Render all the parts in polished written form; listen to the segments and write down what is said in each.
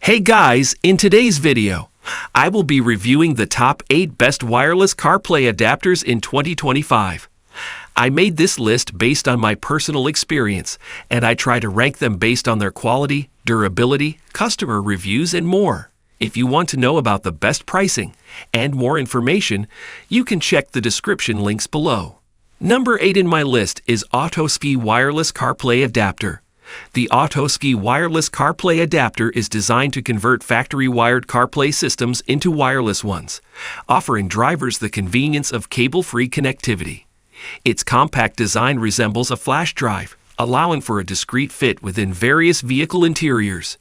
Hey guys, in today's video, I will be reviewing the top 8 best wireless CarPlay adapters in 2025. I made this list based on my personal experience, and I try to rank them based on their quality, durability, customer reviews, and more. If you want to know about the best pricing and more information, you can check the description links below. Number 8 in my list is Autosky Wireless CarPlay Adapter. The Autosky Wireless CarPlay adapter is designed to convert factory-wired CarPlay systems into wireless ones, offering drivers the convenience of cable-free connectivity. Its compact design resembles a flash drive, allowing for a discreet fit within various vehicle interiors.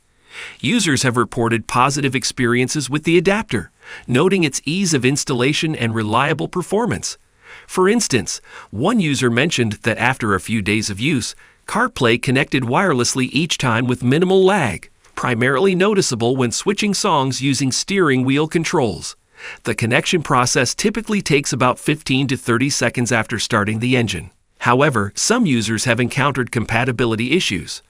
Users have reported positive experiences with the adapter, noting its ease of installation and reliable performance. For instance, one user mentioned that after a few days of use, CarPlay connected wirelessly each time with minimal lag, primarily noticeable when switching songs using steering wheel controls. The connection process typically takes about 15 to 30 seconds after starting the engine. However, some users have encountered compatibility issues.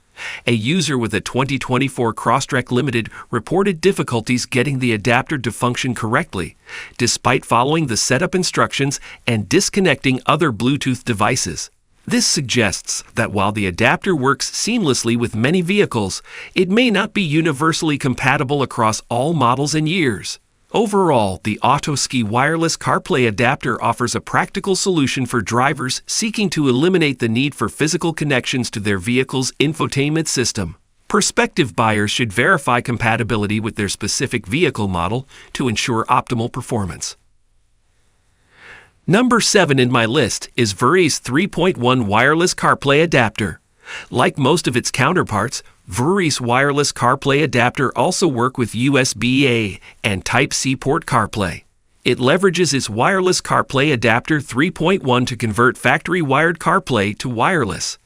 A user with a 2024 Crosstrek Limited reported difficulties getting the adapter to function correctly, despite following the setup instructions and disconnecting other Bluetooth devices. This suggests that while the adapter works seamlessly with many vehicles, it may not be universally compatible across all models and years. Overall, the Autosky Wireless CarPlay adapter offers a practical solution for drivers seeking to eliminate the need for physical connections to their vehicle's infotainment system. Prospective buyers should verify compatibility with their specific vehicle model to ensure optimal performance. Number 7 in my list is Vrriis 3.1 Wireless CarPlay Adapter. Like most of its counterparts, Vrriis Wireless CarPlay Adapter also works with USB-A and Type-C port CarPlay. It leverages its Wireless CarPlay Adapter 3.1 to convert factory-wired CarPlay to wireless.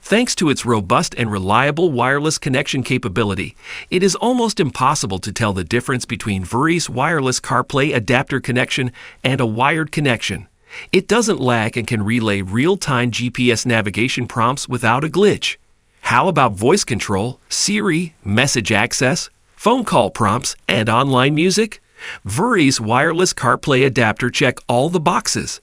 Thanks to its robust and reliable wireless connection capability, it is almost impossible to tell the difference between Vrriis Wireless CarPlay Adapter connection and a wired connection. It doesn't lag and can relay real-time GPS navigation prompts without a glitch. How about voice control, Siri, message access, phone call prompts, and online music? Vrriis Wireless CarPlay Adapter check all the boxes.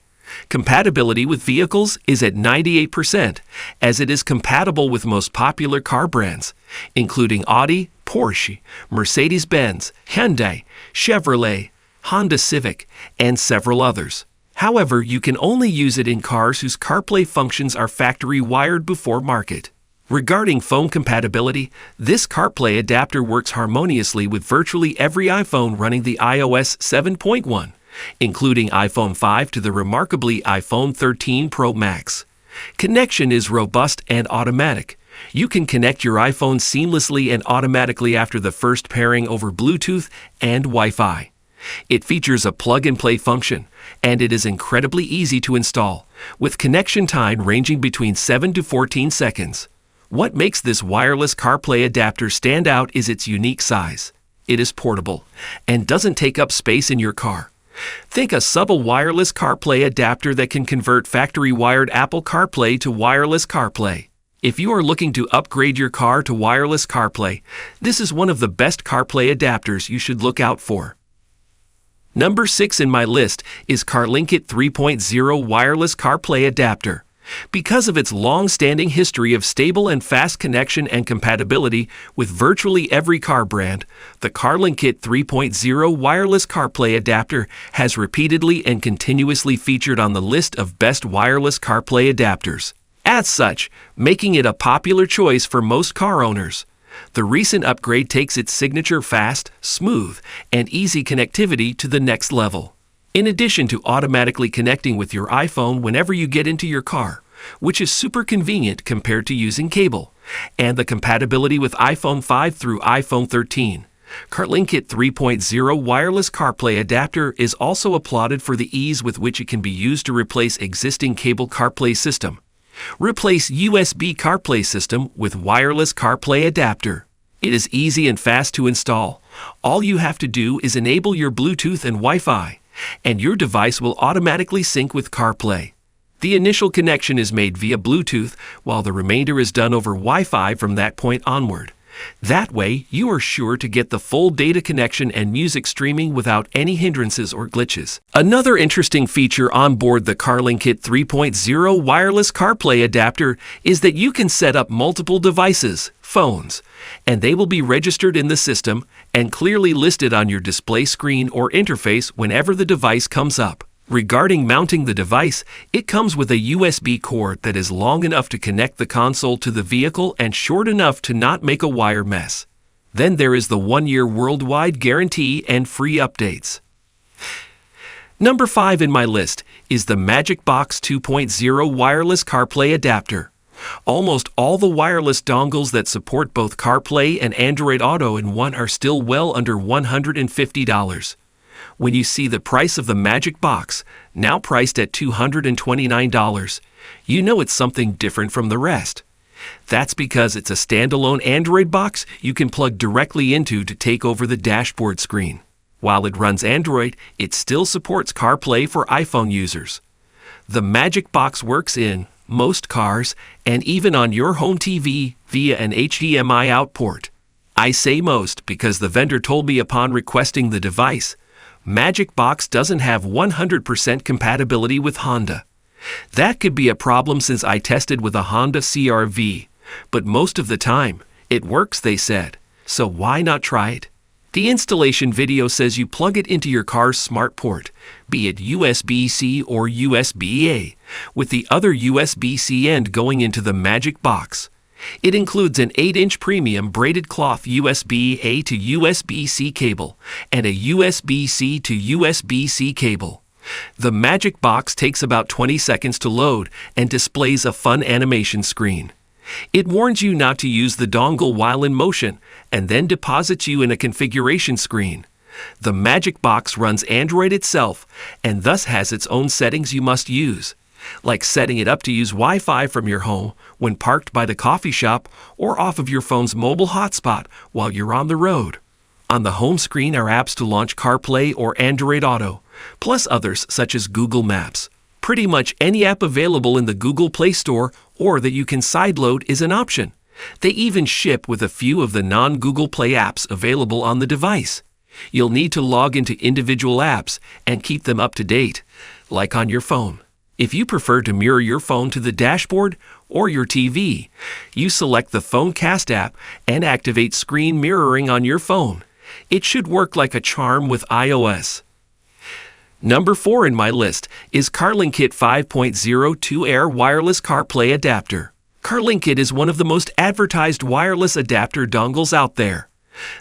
Compatibility with vehicles is at 98%, as it is compatible with most popular car brands, including Audi, Porsche, Mercedes-Benz, Hyundai, Chevrolet, Honda Civic, and several others. However, you can only use it in cars whose CarPlay functions are factory-wired before market. Regarding phone compatibility, this CarPlay adapter works harmoniously with virtually every iPhone running the iOS 7.1. Including iPhone 5 to the remarkably iPhone 13 Pro Max. Connection is robust and automatic. You can connect your iPhone seamlessly and automatically after the first pairing over Bluetooth and Wi-Fi. It features a plug-and-play function, and it is incredibly easy to install, with connection time ranging between 7 to 14 seconds. What makes this wireless CarPlay adapter stand out is its unique size. It is portable and doesn't take up space in your car. Think a subtle wireless CarPlay adapter that can convert factory-wired Apple CarPlay to wireless CarPlay. If you are looking to upgrade your car to wireless CarPlay, this is one of the best CarPlay adapters you should look out for. Number 6 in my list is CarlinKit 3.0 Wireless CarPlay Adapter. Because of its long-standing history of stable and fast connection and compatibility with virtually every car brand, the CarlinKit 3.0 Wireless CarPlay Adapter has repeatedly and continuously featured on the list of best wireless CarPlay adapters. As such, making it a popular choice for most car owners. The recent upgrade takes its signature fast, smooth, and easy connectivity to the next level. In addition to automatically connecting with your iPhone whenever you get into your car, which is super convenient compared to using cable, and the compatibility with iPhone 5 through iPhone 13, CarlinKit 3.0 Wireless CarPlay Adapter is also applauded for the ease with which it can be used to replace existing cable CarPlay system. Replace USB CarPlay system with Wireless CarPlay Adapter. It is easy and fast to install. All you have to do is enable your Bluetooth and Wi-Fi, and your device will automatically sync with CarPlay. The initial connection is made via Bluetooth, while the remainder is done over Wi-Fi from that point onward. That way, you are sure to get the full data connection and music streaming without any hindrances or glitches. Another interesting feature on board the CarlinKit 3.0 wireless CarPlay adapter is that you can set up multiple devices, phones, and they will be registered in the system and clearly listed on your display screen or interface whenever the device comes up. Regarding mounting the device, it comes with a USB cord that is long enough to connect the console to the vehicle and short enough to not make a wire mess. Then there is the 1-year worldwide guarantee and free updates. Number 5 in my list is the Magic Box 2.0 wireless CarPlay adapter. Almost all the wireless dongles that support both CarPlay and Android Auto in one are still well under $150. When you see the price of the Magic Box, now priced at $229, you know it's something different from the rest. That's because it's a standalone Android box you can plug directly into to take over the dashboard screen. While it runs Android, it still supports CarPlay for iPhone users. The Magic Box works in most cars and even on your home TV via an HDMI out port. I say most because the vendor told me upon requesting the device, Magic Box doesn't have 100% compatibility with Honda. That could be a problem since I tested with a Honda CR-V, but most of the time, it works, they said, so why not try it? The installation video says you plug it into your car's smart port, be it USB-C or USB-A, with the other USB-C end going into the Magic Box. It includes an 8-inch premium braided cloth USB-A to USB-C cable and a USB-C to USB-C cable. The Magic Box takes about 20 seconds to load and displays a fun animation screen. It warns you not to use the dongle while in motion and then deposits you in a configuration screen. The Magic Box runs Android itself and thus has its own settings you must use, like setting it up to use Wi-Fi from your home when parked by the coffee shop or off of your phone's mobile hotspot while you're on the road. On the home screen are apps to launch CarPlay or Android Auto, plus others such as Google Maps. Pretty much any app available in the Google Play Store or that you can sideload is an option. They even ship with a few of the non-Google Play apps available on the device. You'll need to log into individual apps and keep them up to date, like on your phone. If you prefer to mirror your phone to the dashboard or your TV, you select the PhoneCast app and activate screen mirroring on your phone. It should work like a charm with iOS. Number 4 in my list is CarlinKit 5.0 2-Air Wireless CarPlay Adapter. CarlinKit is one of the most advertised wireless adapter dongles out there.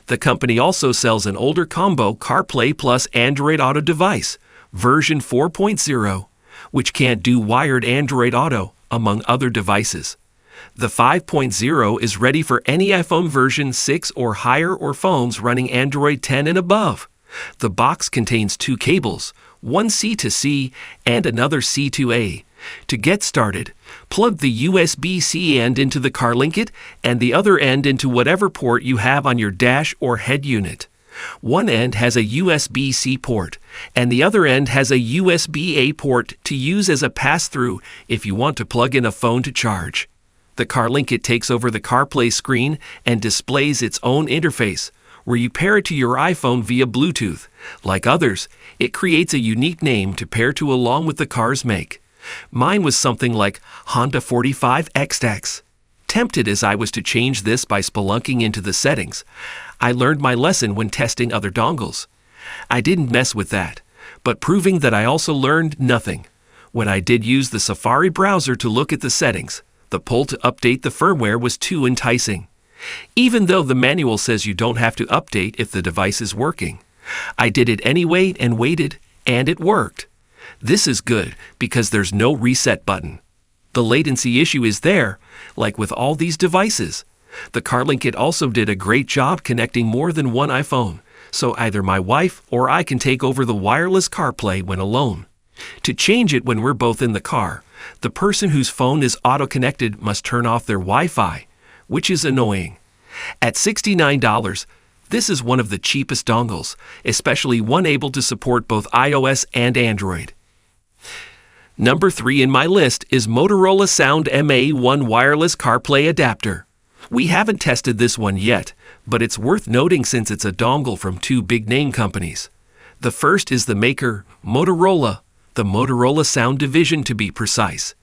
The company also sells an older combo CarPlay plus Android Auto device, version 4.0, which can't do wired Android Auto, among other devices. The 5.0 is ready for any iPhone version 6 or higher or phones running Android 10 and above. The box contains 2 cables, one C to C and another C to A. To get started, plug the USB-C end into the CarlinKit and the other end into whatever port you have on your dash or head unit. One end has a USB-C port, and the other end has a USB-A port to use as a pass-through if you want to plug in a phone to charge. The CarlinKit takes over the CarPlay screen and displays its own interface, where you pair it to your iPhone via Bluetooth. Like others, it creates a unique name to pair to along with the car's make. Mine was something like Honda 45XX. Tempted as I was to change this by spelunking into the settings, I learned my lesson when testing other dongles. I didn't mess with that, but proving that I also learned nothing. When I did use the Safari browser to look at the settings, the pull to update the firmware was too enticing. Even though the manual says you don't have to update if the device is working. I did it anyway and waited, and it worked. This is good because there's no reset button. The latency issue is there, like with all these devices. The CarlinKit also did a great job connecting more than one iPhone, so either my wife or I can take over the wireless CarPlay when alone. To change it when we're both in the car, the person whose phone is auto-connected must turn off their Wi-Fi, which is annoying. At $69, this is one of the cheapest dongles, especially one able to support both iOS and Android. Number 3 in my list is Motorola Sound MA1 Wireless CarPlay Adapter. We haven't tested this one yet, but it's worth noting since it's a dongle from two big name companies. The first is the maker, Motorola, the Motorola Sound division to be precise.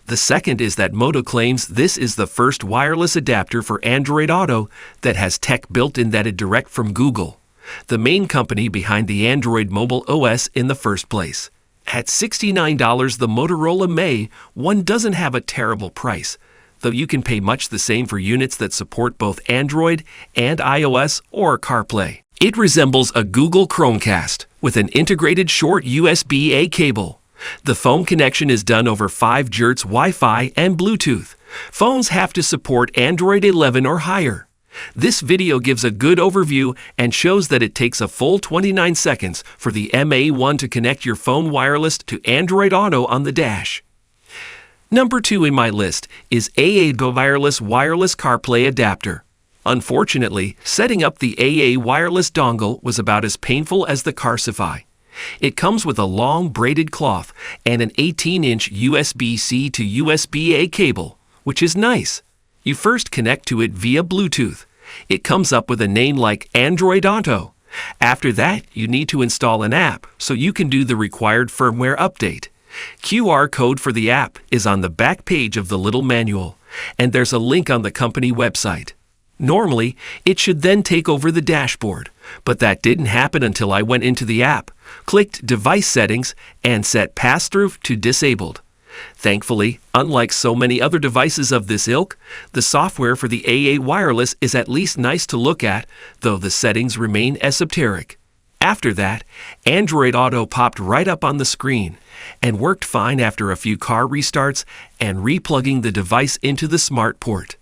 The second is that Moto claims this is the first wireless adapter for Android Auto that has tech built in that is direct from Google, the main company behind the Android mobile OS in the first place. At $69, the Motorola MA1 doesn't have a terrible price, though you can pay much the same for units that support both Android and iOS or CarPlay. It resembles a Google Chromecast with an integrated short USB-A cable. The phone connection is done over 5 GHz Wi-Fi and Bluetooth. Phones have to support Android 11 or higher. This video gives a good overview and shows that it takes a full 29 seconds for the MA1 to connect your phone wireless to Android Auto on the dash. Number 2 in my list is AAWireless Wireless CarPlay Adapter. Unfortunately, setting up the AAWireless dongle was about as painful as the Carsify. It comes with a long braided cloth and an 18-inch USB-C to USB-A cable, which is nice. You first connect to it via Bluetooth. It comes up with a name like Android Auto. After that, you need to install an app so you can do the required firmware update. QR code for the app is on the back page of the little manual, and there's a link on the company website. Normally, it should then take over the dashboard, but that didn't happen until I went into the app, clicked Device Settings, and set Pass-Through to Disabled. Thankfully, unlike so many other devices of this ilk, the software for the AAWireless is at least nice to look at, though the settings remain esoteric. After that, Android Auto popped right up on the screen and worked fine after a few car restarts and replugging the device into the smart port.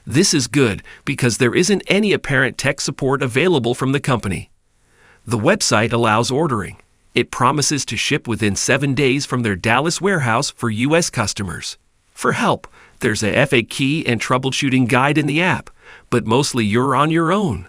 This is good because there isn't any apparent tech support available from the company. The website allows ordering. It promises to ship within 7 days from their Dallas warehouse for U.S. customers. For help, there's a FAQ and troubleshooting guide in the app, but mostly you're on your own.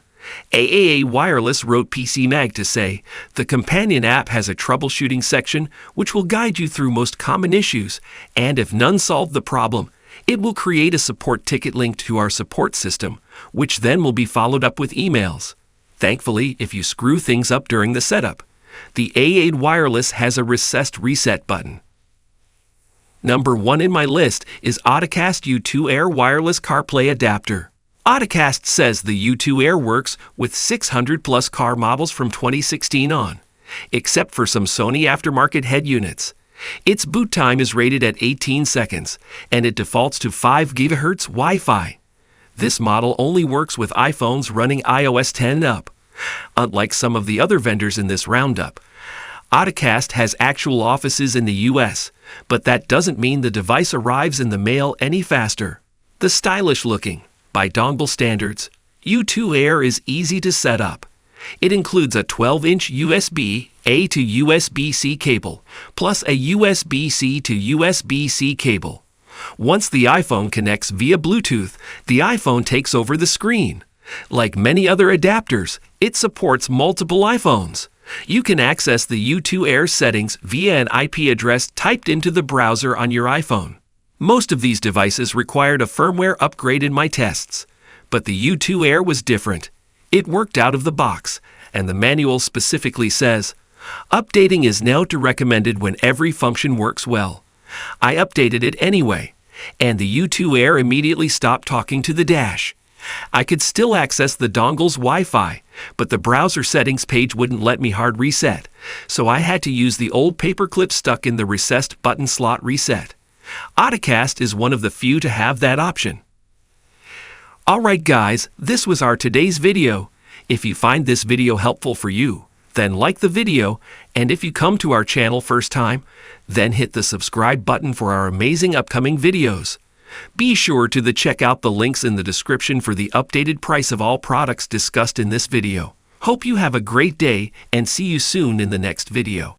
AAWireless wrote PC Mag to say, the companion app has a troubleshooting section which will guide you through most common issues, and if none solve the problem, it will create a support ticket linked to our support system, which then will be followed up with emails. Thankfully, if you screw things up during the setup, the AAWireless has a recessed reset button. Number 1 in my list is AutoCast U2 Air Wireless CarPlay Adapter. AutoCast says the U2 Air works with 600 plus car models from 2016 on, except for some Sony aftermarket head units. Its boot time is rated at 18 seconds, and it defaults to 5 GHz Wi-Fi. This model only works with iPhones running iOS 10 up. Unlike some of the other vendors in this roundup, AutoCast has actual offices in the US, but that doesn't mean the device arrives in the mail any faster. The stylish looking, by dongle standards, U2 Air is easy to set up. It includes a 12-inch USB-A to USB-C cable, plus a USB-C to USB-C cable. Once the iPhone connects via Bluetooth, the iPhone takes over the screen. Like many other adapters, it supports multiple iPhones. You can access the U2 Air settings via an IP address typed into the browser on your iPhone. Most of these devices required a firmware upgrade in my tests, but the U2 Air was different. It worked out of the box, and the manual specifically says, updating is now recommended when every function works well. I updated it anyway, and the U2 Air immediately stopped talking to the dash. I could still access the dongle's Wi-Fi, but the browser settings page wouldn't let me hard reset, so I had to use the old paperclip stuck in the recessed button slot reset. AutoCast is one of the few to have that option. Alright guys, this was our today's video. If you find this video helpful for you, then like the video, and if you come to our channel first time, then hit the subscribe button for our amazing upcoming videos. Be sure to check out the links in the description for the updated price of all products discussed in this video. Hope you have a great day and see you soon in the next video.